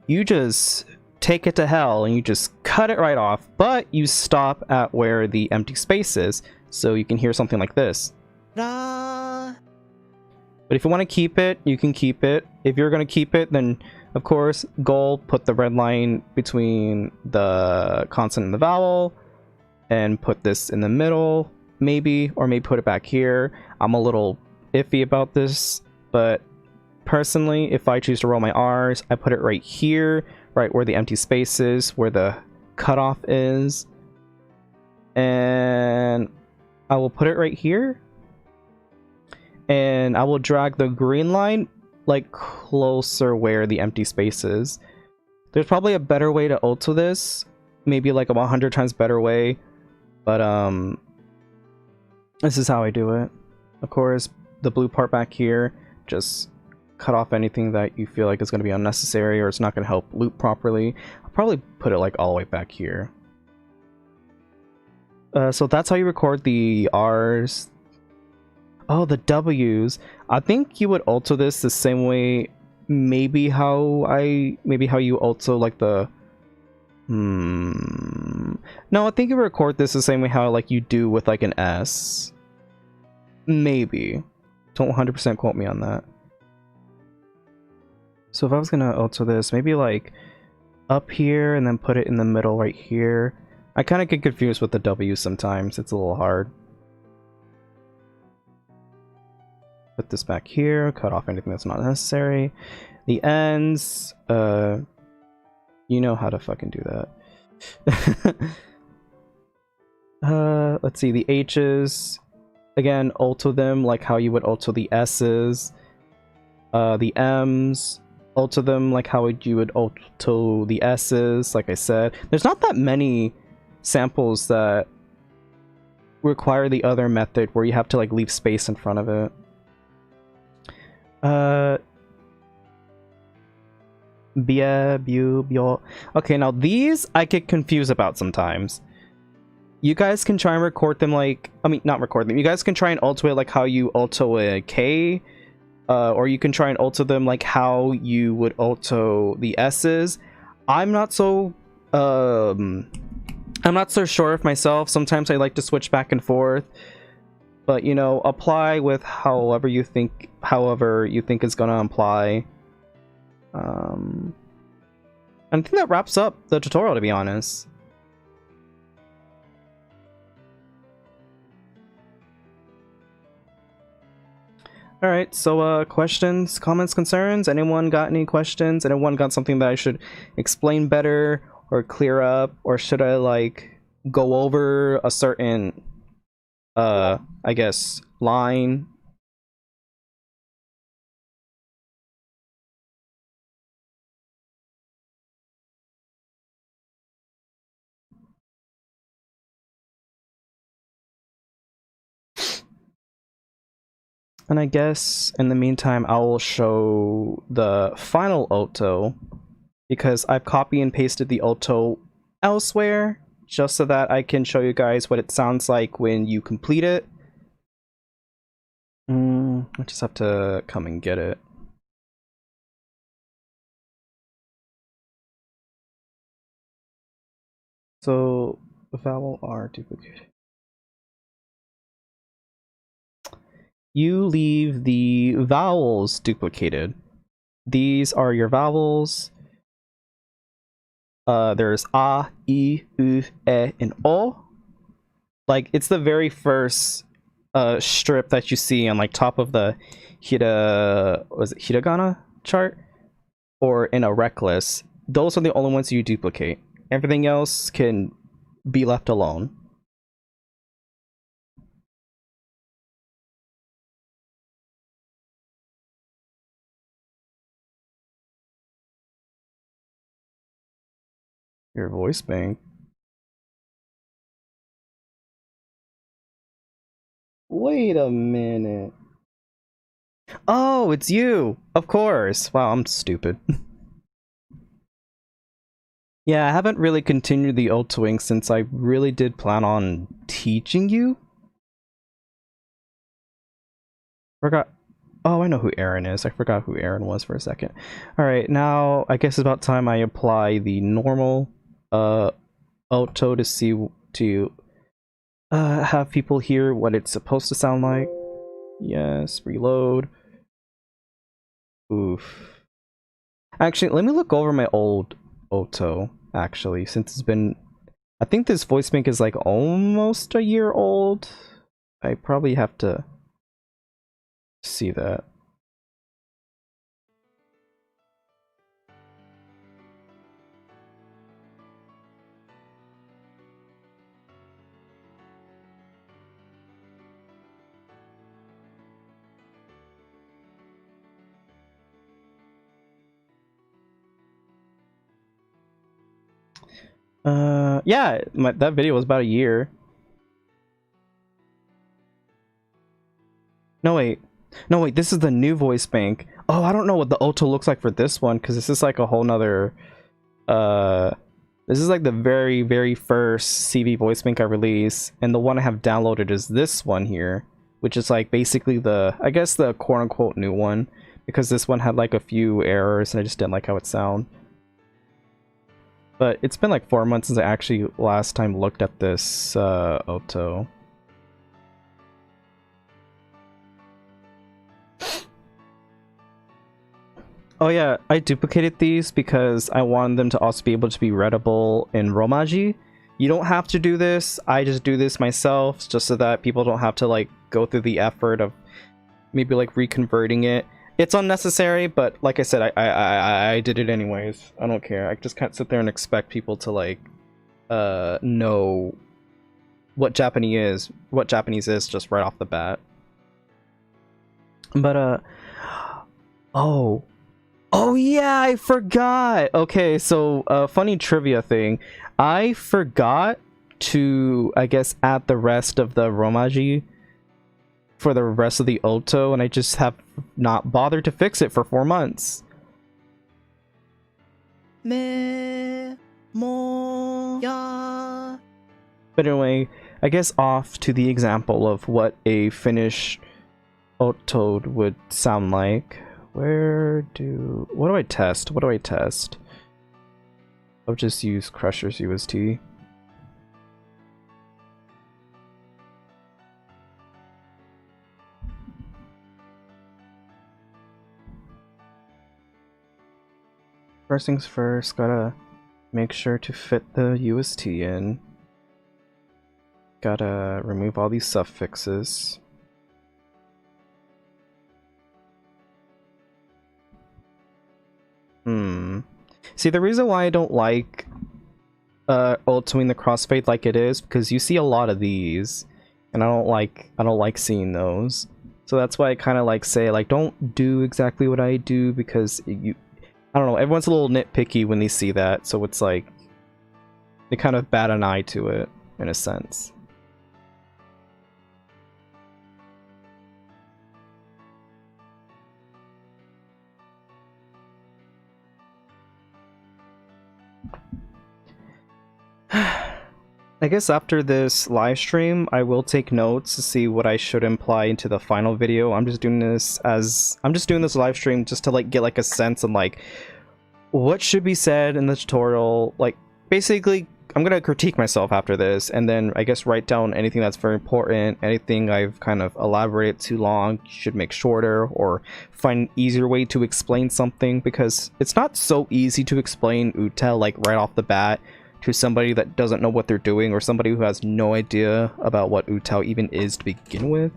Speaker 2: you just take it to hell and you just cut it right off, but you stop at where the empty space is, so you can hear something like this.
Speaker 4: Da.
Speaker 2: But if you want to keep it, you can keep it. If you're going to keep it, then of course, goal, put the red line between the consonant and the vowel, and put this in the middle, maybe, or maybe put it back here. I'm a little iffy about this, but personally, if I choose to roll my R's, I put it right here, right where the empty space is, where the cutoff is, and I will put it right here, and I will drag the green line like closer where the empty space is. There's probably a better way to alto this, maybe like a 100 times better way, but this is how I do it. Of course, the blue part back here, just cut off anything that you feel like is going to be unnecessary or it's not going to help loop properly. I'll probably put it like all the way back here. So that's how you record the R's. Oh, the W's. I think you would alto this the same way, maybe how you alto like the... No, I think you record this the same way how like you do with like an S. Maybe. Don't 100% quote me on that. So if I was gonna alto this, maybe like up here and then put it in the middle right here. I kind of get confused with the W sometimes. It's a little hard. Put this back here, cut off anything that's not necessary. The ends, you know how to fucking do that. Let's see, the H's, again, alto them like how you would alto the S's. The M's, alto them like how you would alto the S's, like I said. There's not that many samples that require the other method where you have to like leave space in front of it. Okay, now these I get confused about sometimes. You guys can try and record them like, I mean, not record them. You guys can try and alto it like how you alto a K, or you can try and alto them like how you would alto the S's. I'm not so sure of myself. Sometimes I like to switch back and forth. But, you know, apply with however you think is gonna apply. And I think that wraps up the tutorial, to be honest. Alright, so questions, comments, concerns? Anyone got any questions? Anyone got something that I should explain better or clear up? Or should I like go over a certain I guess line? And I guess in the meantime I will show the final alto, because I've copy and pasted the alto elsewhere just so that I can show you guys what it sounds like when you complete it. I just have to come and get it. So vowel R duplicated. You leave the vowels duplicated. These are your vowels. There's A, I, U, E, and O. Like, it's the very first strip that you see on like top of the hiragana chart, or in a reckless. Those are the only ones you duplicate. Everything else can be left alone. Your voice bank. Wait a minute. Oh, it's you! Of course! Wow, I'm stupid. Yeah, I haven't really continued the altoing since I really did plan on teaching you. Forgot. Oh, I know who Aaron is. I forgot who Aaron was for a second. Alright, now I guess it's about time I apply the normal alto to have people hear what it's supposed to sound like. Yes, reload. Oof. Actually, let me look over my old alto, actually, since it's been... I think this voice bank is like almost a year old. I probably have to see that. Yeah, that video was about a year. No wait, this is the new voice bank. Oh, I don't know what the alto looks like for this one, because this is like a whole nother this is like the very first CV voice bank I released, and the one I have downloaded is this one here, which is like basically the, I guess, the quote-unquote new one, because this one had like a few errors and I just didn't like how it sounded. But it's been like 4 months since I actually last time looked at this alto. Oh yeah, I duplicated these because I wanted them to also be able to be readable in Romaji. You don't have to do this, I just do this myself just so that people don't have to like go through the effort of maybe like reconverting it. It's unnecessary, but like I said, I did it anyways. I don't care. I just can't sit there and expect people to like know what Japanese is just right off the bat. But oh yeah, I forgot. Okay, so funny trivia thing. I forgot to, I guess, add the rest of the romaji for the rest of the Oto, and I just have not bothered to fix it for 4 months.
Speaker 4: Me mo ya.
Speaker 2: But anyway, I guess off to the example of what a finished Oto would sound like. What do I test? I'll just use Crusher's UST. First things first, gotta make sure to fit the UST in. Gotta remove all these suffixes. See, the reason why I don't like ultimating the crossfade like it is because you see a lot of these, and I don't like seeing those. So that's why I kind of like say like don't do exactly what I do, because I don't know, everyone's a little nitpicky when they see that, so it's like they kind of bat an eye to it in a sense. I guess after this live stream, I will take notes to see what I should imply into the final video. I'm just doing this live stream just to like get like a sense of like what should be said in the tutorial. Like basically, I'm gonna critique myself after this, and then I guess write down anything that's very important, anything I've kind of elaborated too long, should make shorter, or find an easier way to explain something, because it's not so easy to explain UTAU like right off the bat to somebody that doesn't know what they're doing, or somebody who has no idea about what UTAU even is to begin with.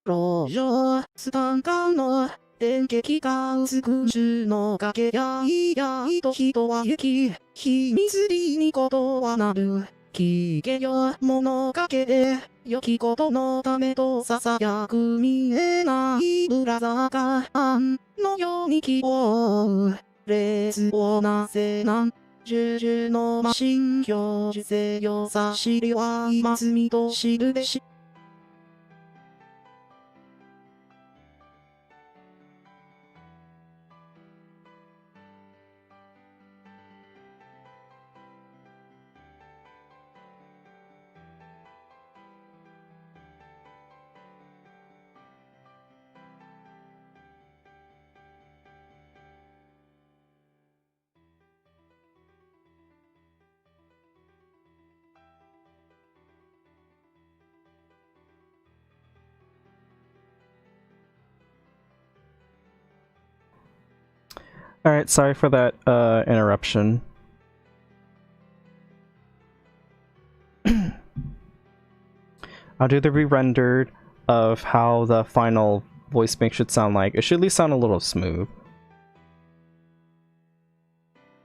Speaker 4: Rojo, スタンカーの電撃が薄く中の掛けやいやいと人は行き、秘密裏にことはなる。聞けよ物かけで、良きことのためとささやく見えないブラザーがあんのように希望。レースをなせなん。重々のマシン表示せよさしりは今すみと知るべし。
Speaker 2: Alright, sorry for that interruption. I'll do the re-rendered of how the final voice bank should sound like. It should at least sound a little smooth.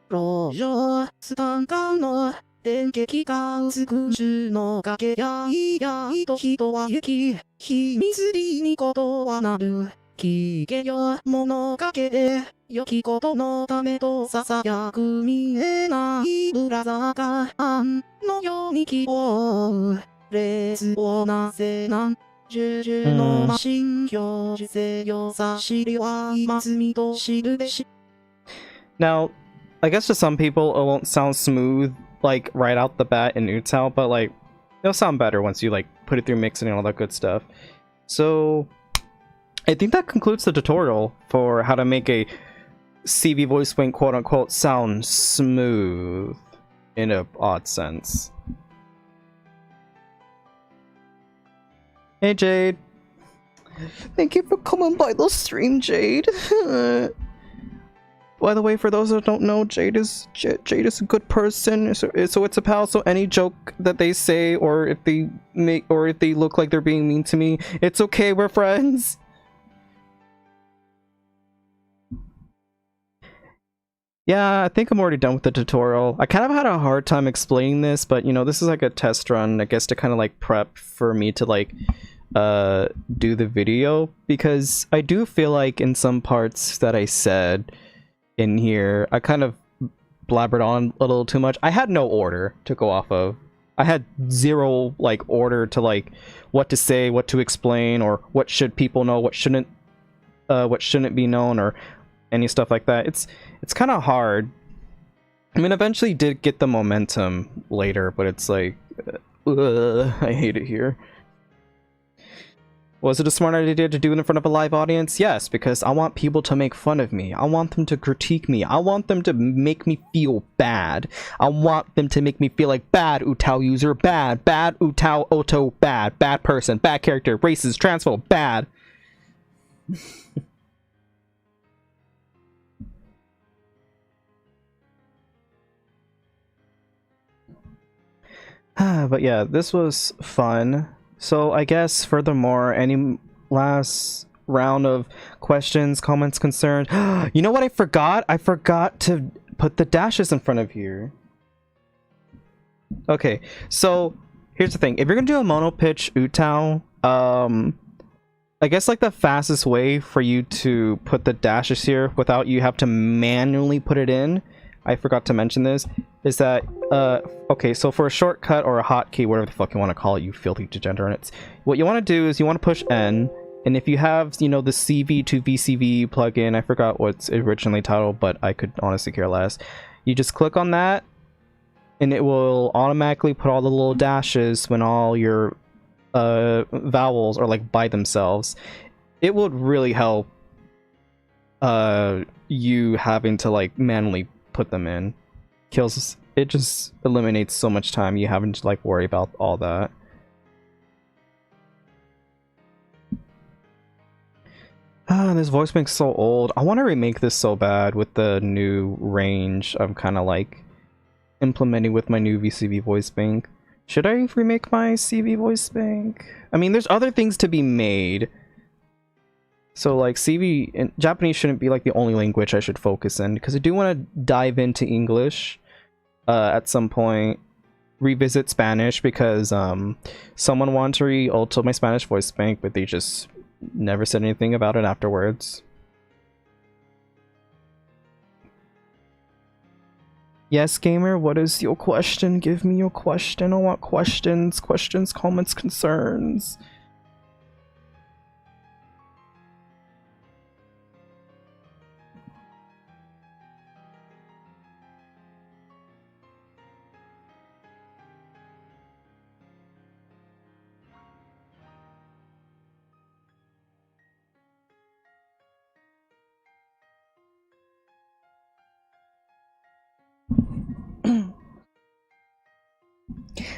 Speaker 4: 路上スタンカーの電撃が薄く中の掛けやいやいと人は行き、秘密裏にことはなる。聞けよ物かけで、良きことのためとささやく見えないブラザーがあんのように希望。レースをなせなん重々のマシン表示せよさしりは今すみと知るべし。
Speaker 2: Now, I guess to some people it won't sound smooth like right out the bat in UTAU, but like it'll sound better once you like put it through mixing and all that good stuff. So I think that concludes the tutorial for how to make a CV voice bank quote unquote sound smooth in an odd sense. Hey Jade. Thank you for coming by the stream, Jade. By the way, for those that don't know, Jade is a good person, so it's a pal. So any joke that they say, or if they look like they're being mean to me, it's okay. We're friends. Yeah, I think I'm already done with the tutorial. I kind of had a hard time explaining this, but you know, this is like a test run, I guess, to kind of like prep for me to like do the video, because I do feel like in some parts that I said in here, I kind of blabbered on a little too much. I had no order to go off of. I had zero like order to like what to say, what to explain, or what should people know, what shouldn't be known, or any stuff like that. It's kind of hard. I mean, eventually did get the momentum later, but it's like, I hate it here. Was it a smart idea to do it in front of a live audience? Yes, because I want people to make fun of me. I want them to critique me. I want them to make me feel bad. I want them to make me feel like bad UTAU user, bad UTAU Oto, bad person, bad character, racist, transphobe, bad. But yeah, this was fun. So I guess furthermore, any last round of questions, comments, concerns? You know what I forgot? I forgot to put the dashes in front of here. Okay, so here's the thing. If you're gonna do a mono pitch UTAU, I guess like the fastest way for you to put the dashes here without you have to manually put it in, I forgot to mention this, is that, okay, so for a shortcut or a hotkey, whatever the fuck you want to call it, you filthy degenerates, what you want to do is you want to push N, and if you have, you know, the CV to VCV plugin, I forgot what's originally titled, but I could honestly care less, you just click on that, and it will automatically put all the little dashes when all your vowels are like by themselves. It would really help you having to like manually put them in. It just eliminates so much time you having to like worry about all that. This voice bank's so old. I want to remake this so bad with the new range I'm kind of like implementing with my new VCV voice bank. Should I remake my CV voice bank? I mean, there's other things to be made. So like CV and Japanese shouldn't be like the only language I should focus in, because I do want to dive into English at some point, revisit Spanish, because someone wanted to re-alto my Spanish voice bank, but they just never said anything about it afterwards. Yes, gamer, what is your question? Give me your question. I want questions, comments, concerns.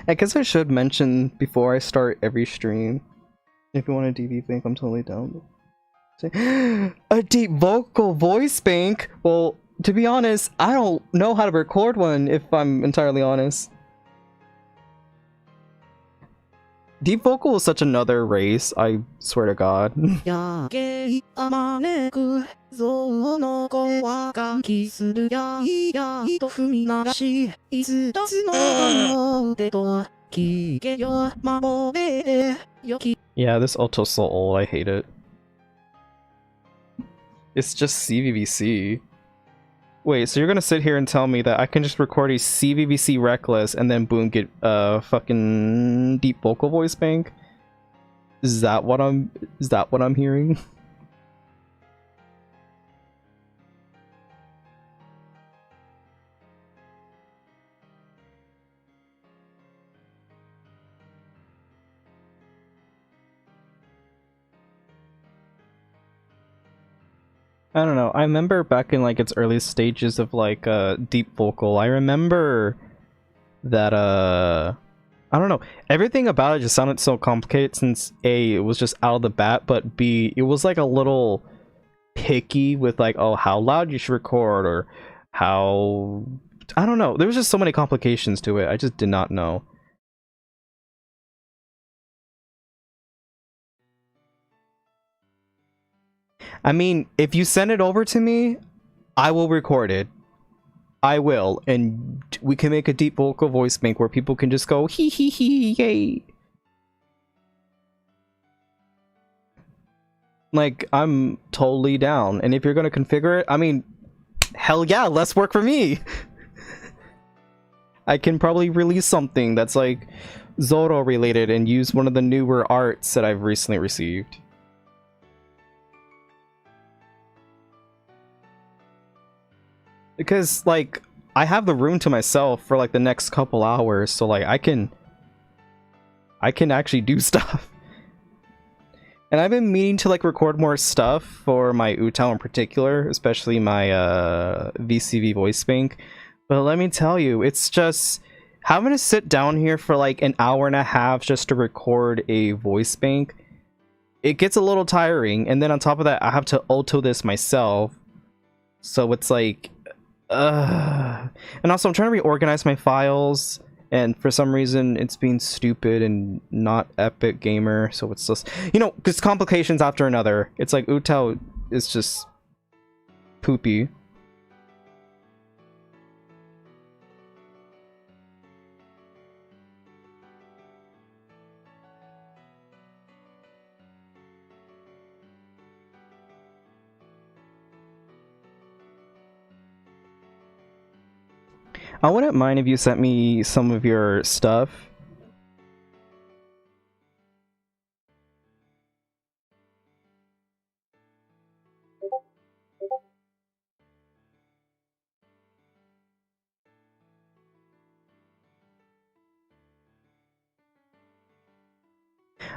Speaker 2: I guess I should mention before I start every stream, if you want a DV bank, I'm totally down. A deep vocal voice bank? Well, to be honest, I don't know how to record one, if I'm entirely honest. Deep vocal is such another race, I swear to god. Yeah, this alto's so old, I hate it. It's just CVVC. Wait, so you're gonna sit here and tell me that I can just record a CVVC Reckless and then boom, get a fucking deep vocal voice bank? Is that what I'm hearing? I don't know. I remember back in like its early stages of like deep vocal, I remember that I don't know. Everything about it just sounded so complicated since A, it was just out of the bat, but B, it was like a little picky with like, oh, how loud you should record or how... I don't know. There was just so many complications to it. I just did not know. I mean, if you send it over to me, I will record it. I will, and we can make a deep vocal voice bank where people can just go hee hee hee yay. Like, I'm totally down. And if you're gonna configure it, I mean, hell yeah, less work for me. I can probably release something that's like Zoro related and use one of the newer arts that I've recently received. Because, like, I have the room to myself for, like, the next couple hours, so, like, I can actually do stuff. And I've been meaning to, like, record more stuff for my UTAU in particular, especially my, VCV voice bank. But let me tell you, it's just... having to sit down here for, like, an hour and a half just to record a voice bank, it gets a little tiring. And then on top of that, I have to auto this myself. So it's like... and also I'm trying to reorganize my files, and for some reason it's being stupid and not Epic Gamer, so it's just, you know, just complications after another. It's like UTAU is just poopy. I wouldn't mind if you sent me some of your stuff.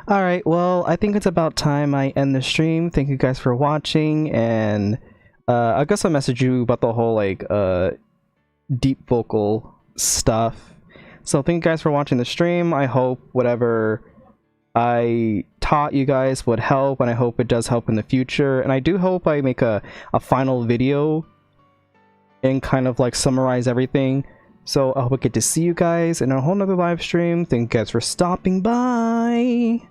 Speaker 2: Alright, well, I think it's about time I end the stream. Thank you guys for watching, and I guess I'll message you about the whole, like, deep vocal stuff. So thank you guys for watching the stream. I hope whatever I taught you guys would help, and I hope it does help in the future. And I do hope I make a final video and kind of like summarize everything. So I hope I get to see you guys in a whole nother live stream. Thank you guys for stopping by.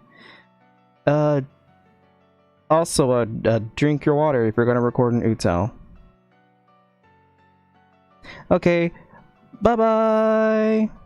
Speaker 2: Also, drink your water if you're gonna record an UTAU. Okay, bye bye.